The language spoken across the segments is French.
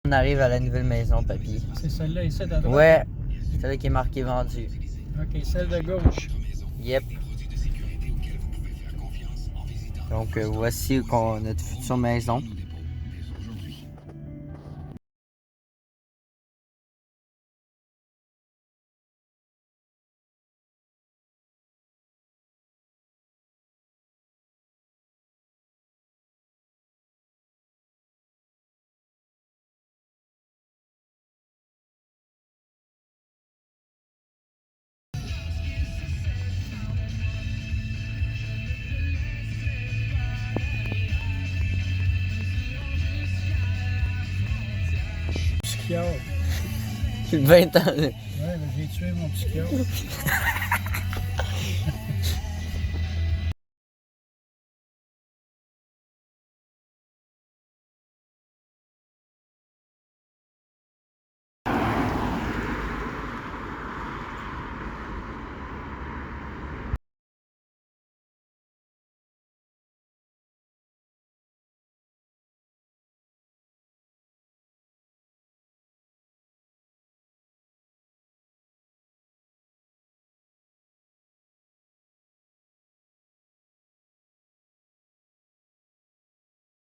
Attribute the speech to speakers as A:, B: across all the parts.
A: On arrive à la nouvelle maison, papy.
B: C'est celle-là ici, à droite?
A: Ouais, c'est celle qui est marquée vendu.
B: Ok, celle de gauche.
A: Yep. Donc voici notre future maison.
B: Psychiatre.
A: 20 ans.
B: Ouais, mais j'ai tué mon psychiatre.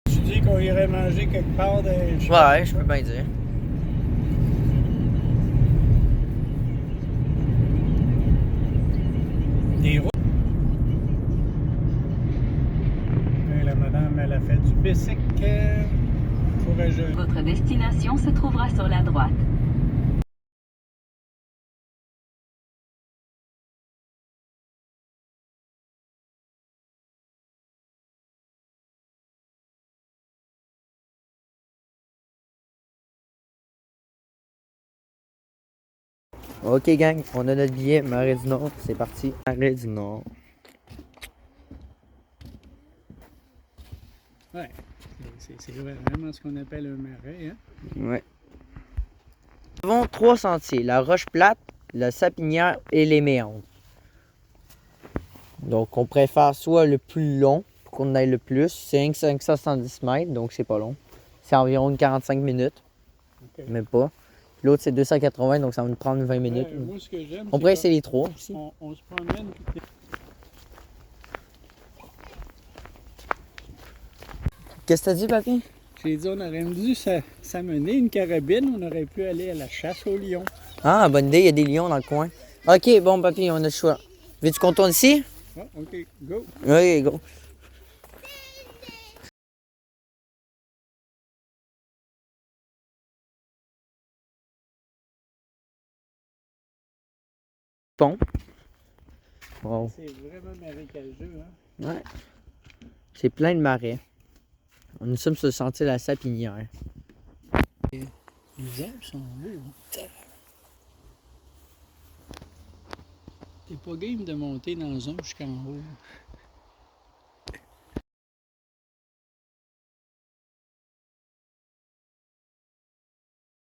B: Tu dis qu'on irait manger quelque part de...
A: Ouais, je peux bien dire.
B: Des routes. Et la madame, elle a fait du bicycle courageux.
C: Votre destination se trouvera sur la droite.
A: Ok gang, on a notre billet, Marais du Nord, c'est parti. Marais du Nord.
B: Ouais, c'est vraiment ce qu'on appelle un marais, hein?
A: Ouais. Nous avons 3 sentiers, la roche plate, la sapinière et les méandres. Donc on préfère soit le plus long pour qu'on aille le plus. C'est 570 mètres, donc c'est pas long. C'est environ 45 minutes,
B: Okay.
A: même pas. L'autre c'est 280, donc ça va nous prendre 20 minutes.
B: Ouais, moi, ce que j'aime,
A: On pourrait essayer les 3 aussi.
B: on se promène.
A: Qu'est-ce que t'as dit, papy?
B: J'ai dit, on aurait dû s'amener une carabine, on aurait pu aller à la chasse aux lions.
A: Ah, bonne idée, il y a des lions dans le coin. Ok, bon, papy, on a le choix. Veux-tu qu'on tourne ici?
B: Ah, ok, go!
A: Oui, go. Bon. Wow.
B: C'est vraiment marécageux, hein?
A: Ouais. C'est plein de marais. Nous sommes sur le sentier de la Sapinière.
B: Les arbres sont beaux, hein? T'es pas game de monter dans un jusqu'en haut.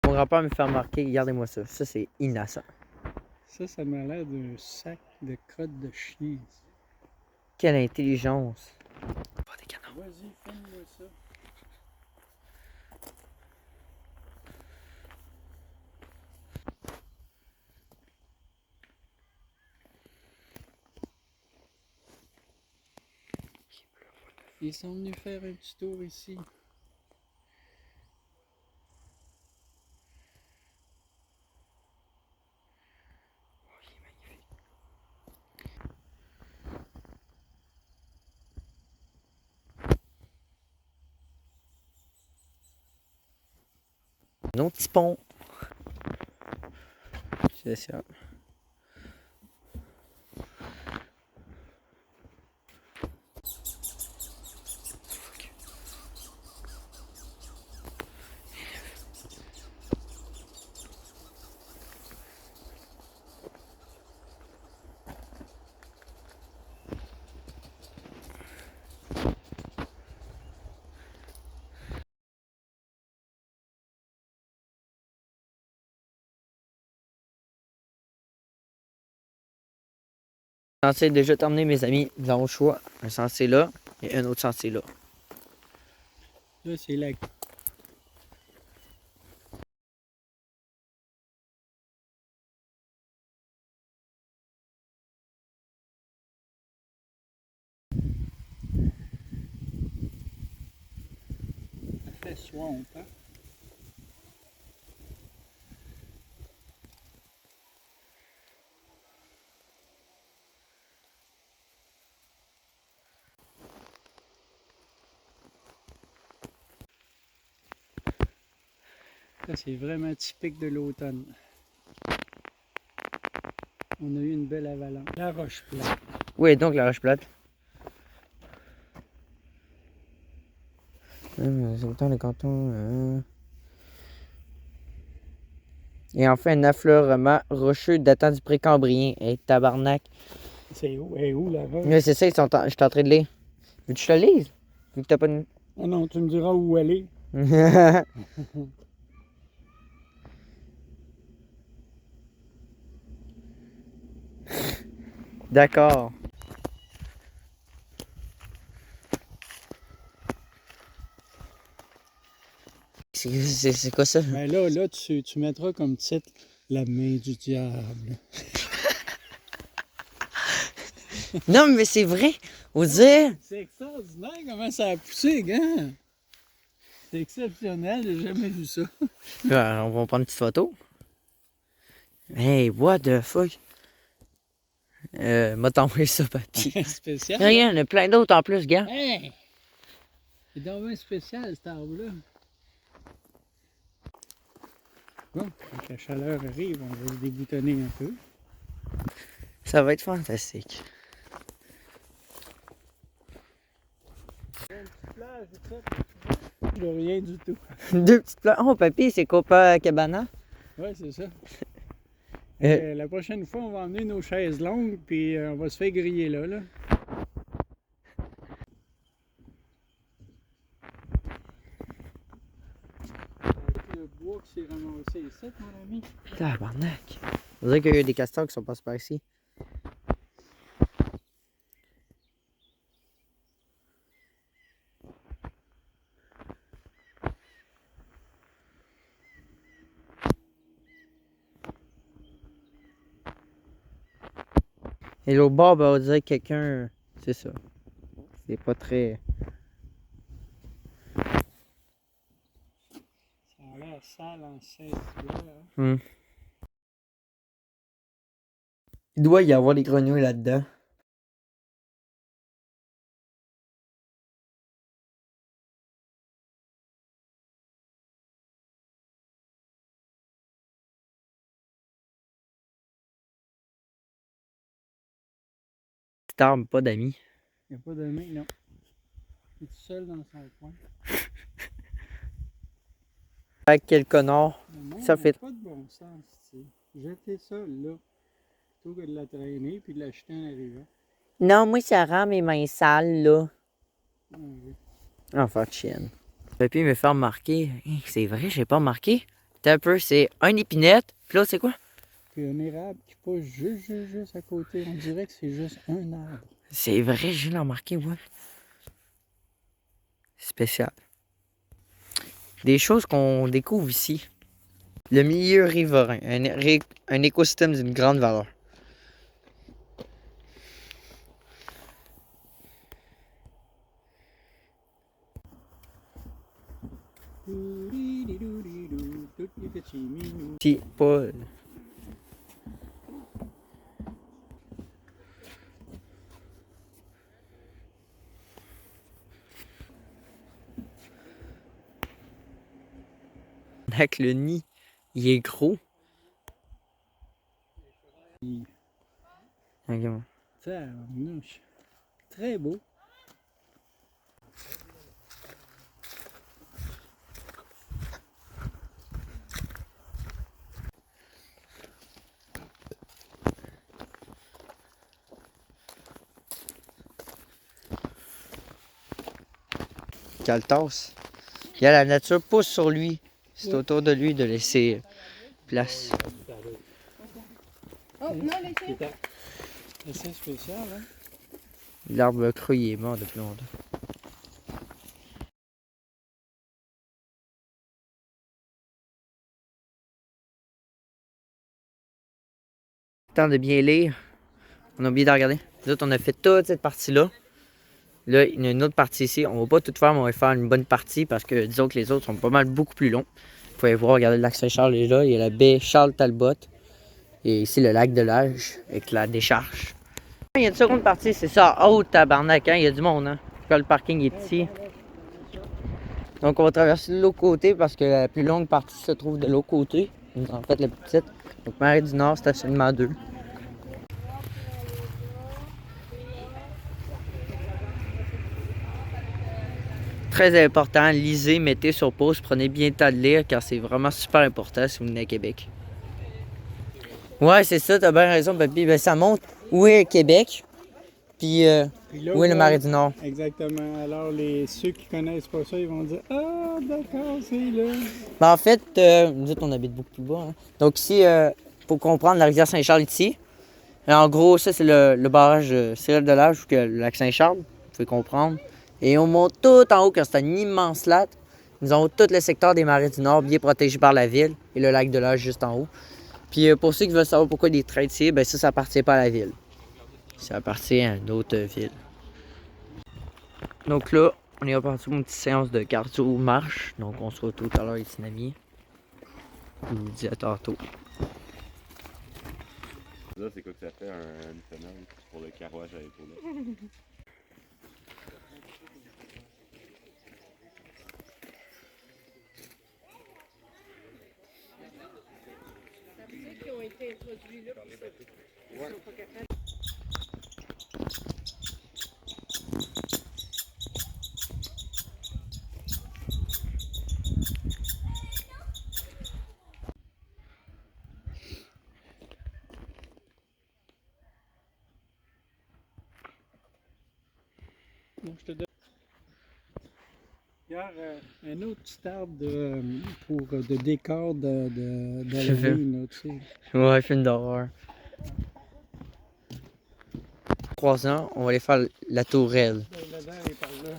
A: Mon grand-père me fait remarquer, regardez-moi ça. Ça, c'est innocent.
B: Ça m'a l'air d'un sac de crottes de chien.
A: Quelle intelligence. Pas des canons.
B: Vas-y, filme-moi ça. Ils sont venus faire un petit tour ici.
A: Un autre petit pont. C'est ça. Le sentier est déjà terminé, mes amis. Nous avons le choix. Un sentier là et un autre sentier là.
B: Là, c'est la... très swamp, hein? Ça, c'est vraiment typique de l'automne. On a eu une belle avalanche. La roche plate.
A: Oui, donc la roche plate. C'est le temps de canton. Et enfin, un affleurement rocheux datant du Précambrien. Hey, tabarnak.
B: C'est où? Et où la roche?
A: Mais c'est ça, je suis en train de lire. Veux-tu que je te le lise? Vu que t'as pas de...
B: Ah non, tu me diras où elle est.
A: D'accord. C'est quoi ça?
B: Mais là, tu mettras comme titre La main du diable.
A: Non, mais c'est vrai. Vous dire.
B: C'est extraordinaire comment ça a poussé, gars. C'est exceptionnel, j'ai jamais vu ça.
A: On va prendre une petite photo. Hey, what the fuck? M'a t'envoyé ça, papy.
B: Spécial.
A: Rien, il y en a plein d'autres en plus, gars.
B: Hey! C'est donc bien spécial, cet arbre-là. Bon, quand la chaleur arrive, on va se déboutonner un peu.
A: Ça va être fantastique.
B: De rien du tout.
A: Deux petites plantes. Oh, papy, c'est Copacabana.
B: Ouais, c'est ça.
A: Euh,
B: La prochaine fois, on va emmener nos chaises longues, puis on va se faire griller là. Le bois qui s'est ramassé ici, mon ami.
A: Tabarnak. On dirait qu'il y a eu des castors qui sont passés par ici. Et l'autre bord, ben, on dirait que quelqu'un. C'est ça. C'est pas très.
B: Ça a l'air sale en 16 heures.
A: Il doit y avoir des grenouilles là-dedans. Petite arme, pas d'amis.
B: Il n'y a pas de main, non. Il est tout seul dans son coin.
A: Quel connard.
B: Le monde
A: Ça
B: n'a
A: fait.
B: pas de bon sens, tu sais. Jeter ça là, plutôt que de la traîner puis de la jeter en arrivant.
A: Non, moi, ça rend mes mains sales, là.
B: Ah, oui.
A: Enfin, de chienne. Papy me fait remarquer. Hey, c'est vrai, j'ai pas remarqué. T'as un peu, c'est un épinette. Puis là, c'est quoi?
B: Puis un érable qui pousse juste à côté. On dirait que c'est juste un arbre.
A: C'est vrai, j'ai remarqué, ouais. Spécial. Des choses qu'on découvre ici. Le milieu riverain, un écosystème d'une grande valeur.
B: Tous les petits minous.
A: Si, pas. Avec le nid, il est gros. Ok, bon.
B: Tabarnouche. Très beau.
A: Caltas. Il y a la nature pousse sur lui. C'est
B: Ouais.
A: autour de lui de laisser place.
D: Oh, non, laissez.
B: C'est assez spécial, hein?
A: L'arbre creux, il est mort depuis longtemps. Temps de bien lire. On a oublié de regarder. Nous autres, on a fait toute cette partie-là. Là, il y a une autre partie ici. On va pas tout faire, mais on va faire une bonne partie parce que disons que les autres sont pas mal beaucoup plus longs. Vous pouvez voir, regardez, le lac Saint-Charles est là. Il y a la baie Charles-Talbot. Et ici, le lac de l'Age avec la décharge. Il y a une seconde partie, c'est ça. Oh, tabarnak, hein? Il y a du monde, hein? Quand le parking est petit. Donc, on va traverser de l'autre côté parce que la plus longue partie se trouve de l'autre côté. En fait, la plus petite. Donc, Marais du Nord, stationnement 2. Très important, lisez, mettez sur pause, prenez bien le temps de lire car c'est vraiment super important si vous venez à Québec. Ouais, c'est ça, t'as bien raison, papy. Ben, ça montre où est Québec, puis
B: Puis là,
A: où est le
B: ouais,
A: Marais du Nord.
B: exactement. Alors, ceux qui connaissent pas ça, ils vont dire ah, d'accord, c'est là.
A: Ben, en fait, nous autres, on habite beaucoup plus bas. Hein. Donc ici, pour comprendre, la rivière Saint-Charles est ici. Et en gros, ça, c'est le barrage Cyril de l'Age, ou que le lac Saint-Charles, vous pouvez comprendre. Et on monte tout en haut, car c'est un immense lac. Nous avons tout le secteur des Marais du Nord, bien protégé par la ville, et le lac de l'Age juste en haut. Puis pour ceux qui veulent savoir pourquoi des traits ici, ben ça appartient pas à la ville. Ça appartient à une autre ville. Donc là, on est reparti pour une petite séance de cardio-marche. Donc on se retrouve tout à l'heure avec Tsunami. Je vous dis à tantôt.
D: Là, c'est quoi que ça fait une semaine pour le carrouage à l'épaule?
E: Qui ont été introduits là, puis ils sont pas capables.
B: Donc, je te donne. Hier, un autre petit arbre de décor d'Halloween, tu sais.
A: Ouais, film d'horreur. 3 ans, on va aller faire la tourelle.
B: La dent est par là.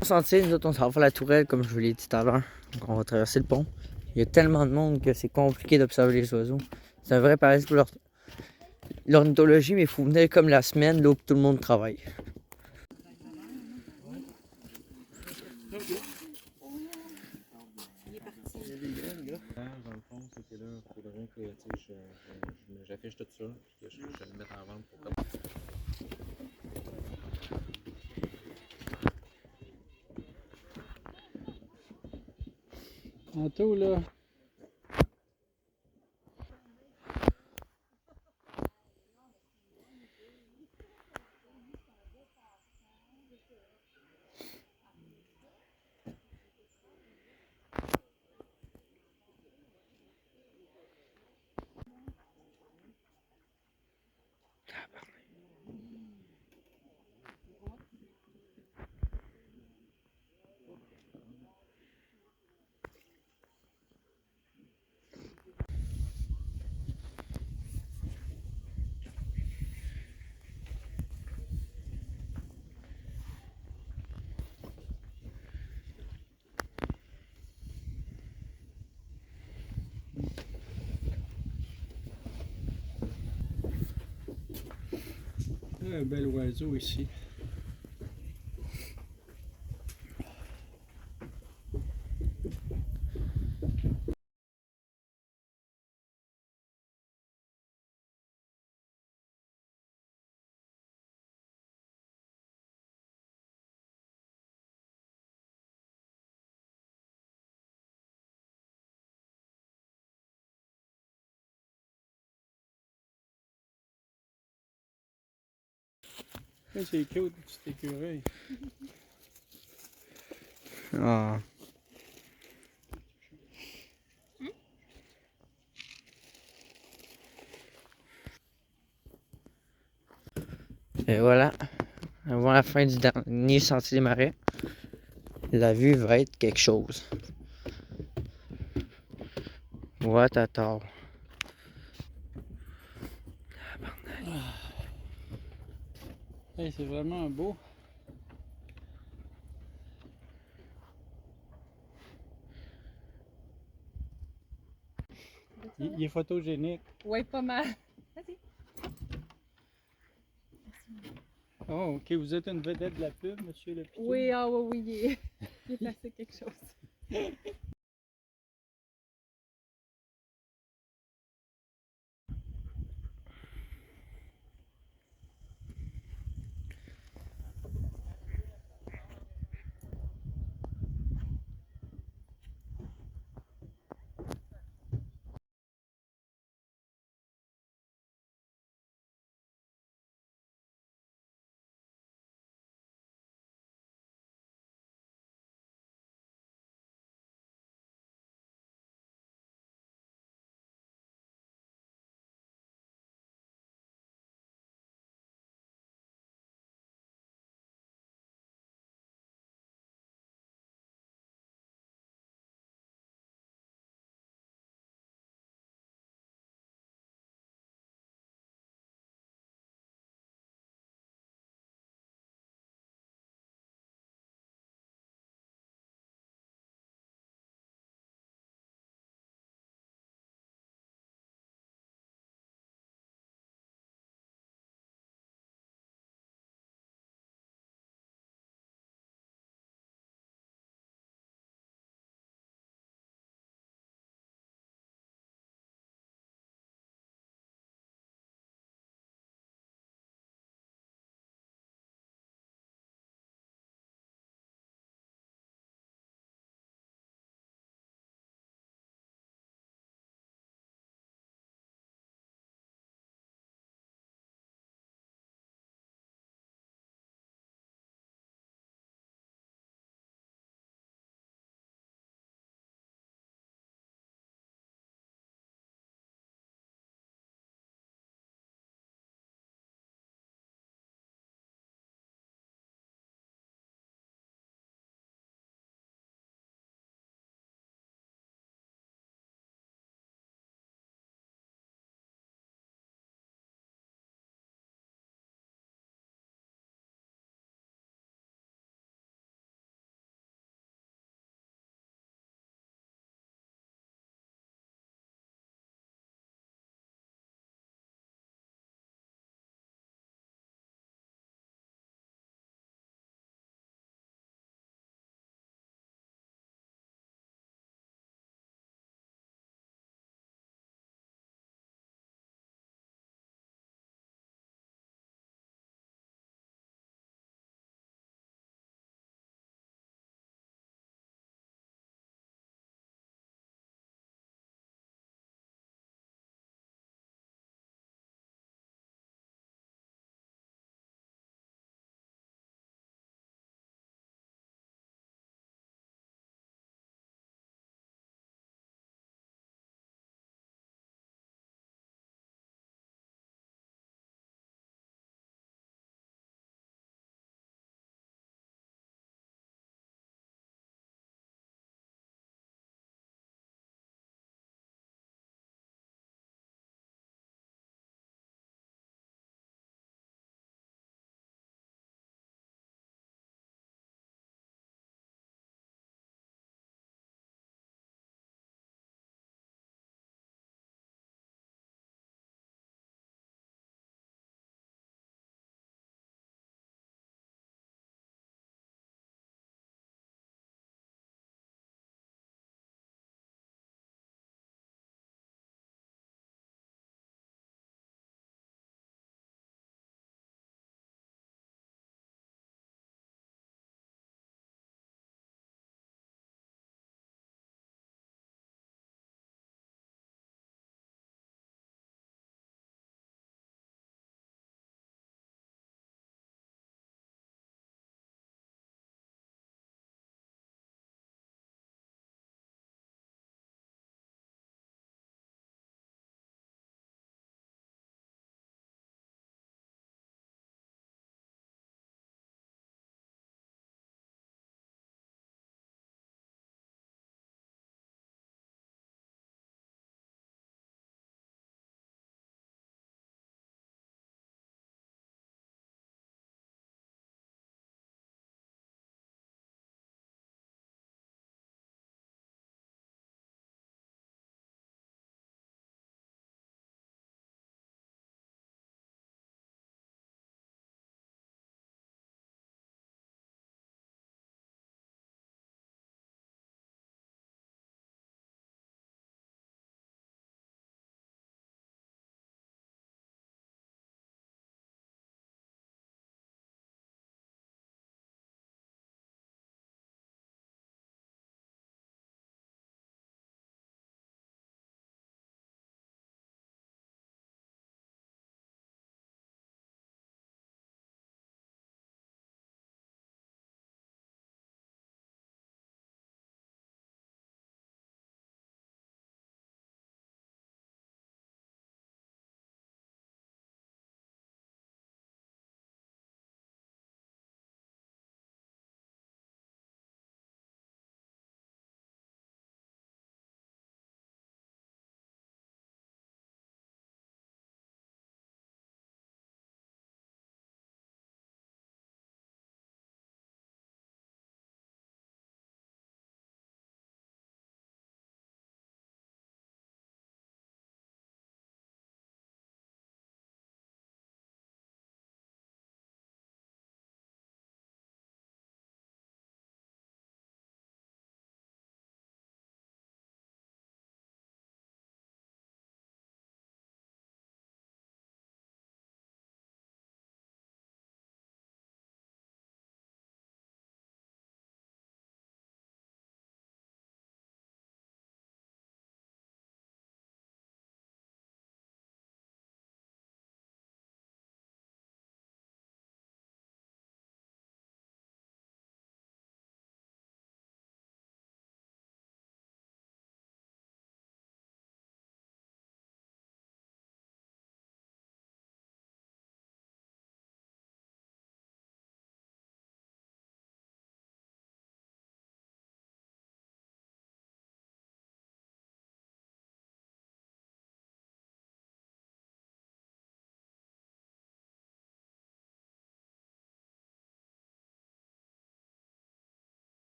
A: On sentier, nous autres, on s'en va faire la tourelle, comme je vous l'ai dit tout à l'heure. Donc, on va traverser le pont. Il y a tellement de monde que c'est compliqué d'observer les oiseaux. C'est un vrai paradis pour l'ornithologie, mais il faut venir comme la semaine, là où tout le monde travaille.
F: Dans le fond, c'est que là, il faudrait que j'affiche tout ça, puis que je le mette en vente pour comme.
B: Tantôt, là. Un bel oiseau ici. C'est cute, petit écureuil.
A: Ah. Et voilà, avant la fin du dernier sentier des marais, la vue va être quelque chose. What a tort.
B: Hey, c'est vraiment beau. Il est photogénique.
E: Ouais, pas mal. Vas-y.
B: Oh, OK. Vous êtes une vedette de la pub, monsieur le Pitou?
E: Oui, ah oui, oui, il est assez quelque chose.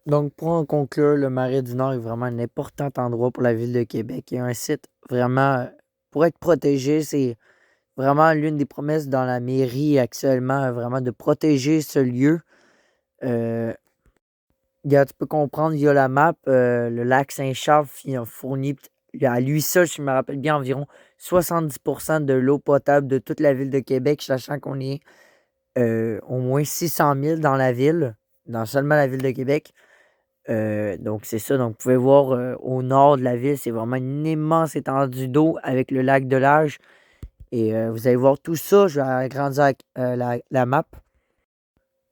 A: Donc, pour en conclure, le Marais du Nord est vraiment un important endroit pour la ville de Québec. Il y a un site vraiment pour être protégé. C'est vraiment l'une des promesses dans la mairie actuellement, vraiment de protéger ce lieu. Euh, tu peux comprendre via la map, le lac Saint-Charles fournit à lui seul, si je me rappelle bien, environ 70% de l'eau potable de toute la ville de Québec, sachant qu'on est au moins 600 000 dans la ville, dans seulement la ville de Québec. Donc, c'est ça. Donc, vous pouvez voir au nord de la ville, c'est vraiment une immense étendue d'eau avec le lac de l'Age. Et vous allez voir tout ça. Je vais agrandir la map.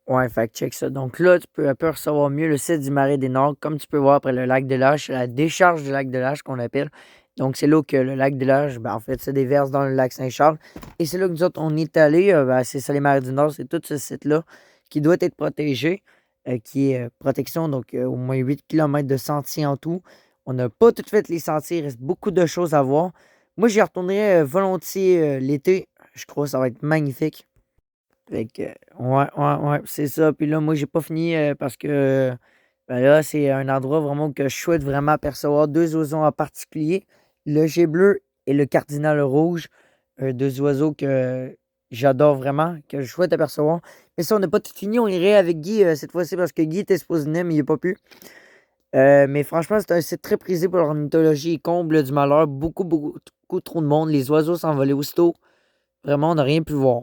A: Ouais, fait que check ça. Donc là, tu peux un peu recevoir mieux le site du Marais des Nord. Comme tu peux voir après le lac de l'Age, c'est la décharge du lac de l'Age qu'on appelle. Donc, c'est là que le lac de l'Age, en fait, se déverse dans le lac Saint-Charles. Et c'est là que nous autres, on est allés. C'est ça, les Marais du Nord. C'est tout ce site-là qui doit être protégé, qui est protection, donc au moins 8 km de sentiers en tout. On n'a pas tout fait les sentiers. Il reste beaucoup de choses à voir. Moi, j'y retournerai volontiers l'été. Je crois que ça va être magnifique. Fait que, ouais, c'est ça. Puis là, moi, j'ai pas fini parce que ben là, c'est un endroit vraiment que je souhaite vraiment apercevoir deux oiseaux en particulier, le jet bleu et le cardinal rouge. Deux oiseaux que j'adore vraiment, que je souhaite apercevoir. Mais ça, on n'a pas tout fini. On irait avec Guy cette fois-ci parce que Guy était supposé venir, mais il n'a pas pu. Mais franchement, c'est un site très prisé pour l'ornithologie. Il comble du malheur. Beaucoup trop de monde. Les oiseaux s'envolaient aussitôt. Vraiment, on n'a rien pu voir.